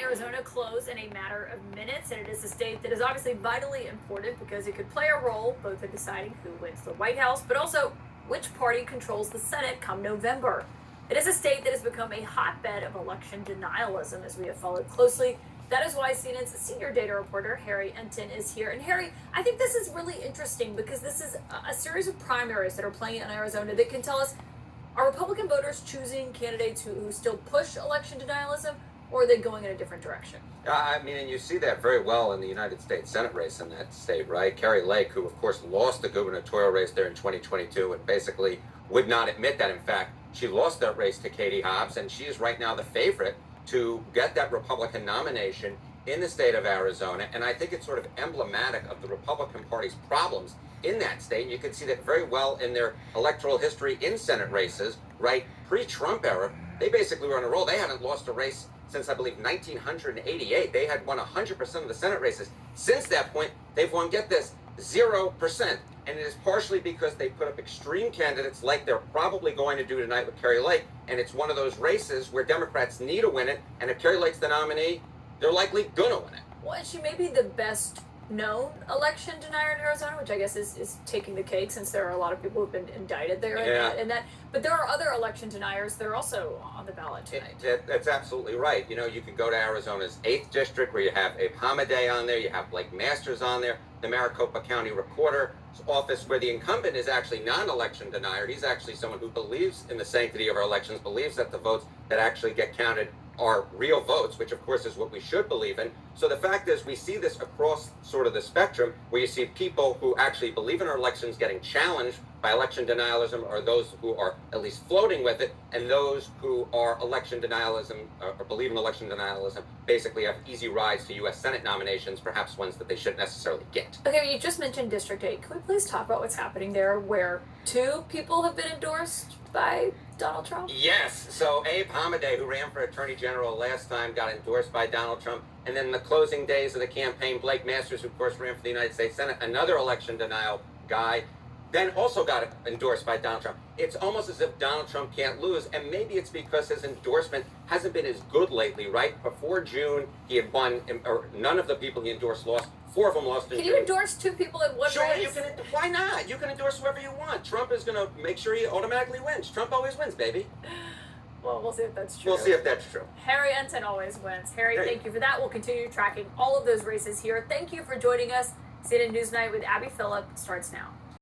Arizona close in a matter of minutes, and it is a state that is obviously vitally important because it could play a role both in deciding who wins the White House, but also which party controls the Senate come November. It is a state that has become a hotbed of election denialism, as we have followed closely. That is why CNN's senior data reporter, Harry Enton, is here. And Harry, I think this is really interesting because this is a series of primaries that are playing in Arizona that can tell us, are Republican voters choosing candidates who still push election denialism, or are they going in a different direction? I mean, and you see that very well in the United States Senate race in that state, right? Kari Lake, who of course lost the gubernatorial race there in 2022 and basically would not admit that. In fact, she lost that race to Katie Hobbs, and she is right now the favorite to get that Republican nomination in the state of Arizona. And I think it's sort of emblematic of the Republican Party's problems in that state. And you can see that very well in their electoral history in Senate races, right? Pre-Trump era, they basically were on a roll. They hadn't lost a race since, I believe, 1988. They had won 100% of the Senate races. Since that point, they've won, get this, 0%. And it is partially because they put up extreme candidates like they're probably going to do tonight with Kari Lake. And it's one of those races where Democrats need to win it. And if Kari Lake's the nominee, they're likely going to win it. Well, and she may be the best known election denier in Arizona, which I guess is taking the cake since there are a lot of people who've been indicted there. And that. But there are other election deniers that are also on the ballot tonight. That's absolutely right. You know, you can go to Arizona's 8th district where you have Abe Hamadeh on there, you have Blake Masters on there, the Maricopa County Recorder's office, where the incumbent is actually not an election denier. He's actually someone who believes in the sanctity of our elections, believes that the votes that actually get counted are real votes, which of course is what we should believe in. So the fact is, we see this across sort of the spectrum, where you see people who actually believe in our elections getting challenged by election denialism, or those who are at least floating with it, and those who are election denialism or believe in election denialism basically have easy rides to U.S. Senate nominations, perhaps ones that they shouldn't necessarily get. Okay, you just mentioned District 8. Can we please talk about what's happening there, where 2 people have been endorsed by Donald Trump? Yes. So Abe Hamadeh, who ran for Attorney General last time, got endorsed by Donald Trump. And then in the closing days of the campaign, Blake Masters, who of course ran for the United States Senate, another election denial guy, then also got endorsed by Donald Trump. It's almost as if Donald Trump can't lose, and maybe it's because his endorsement hasn't been as good lately, right? Before June, he had won, or none of the people he endorsed lost. 4 of them lost in June. Can you endorse 2 people in one race? Sure, you can. Why not? You can endorse whoever you want. Trump is going to make sure he automatically wins. Trump always wins, baby. Well, we'll see if that's true. We'll see if that's true. Harry Enton always wins. Harry, thank you for that. We'll continue tracking all of those races here. Thank you for joining us. CNN Newsnight with Abby Phillip starts now.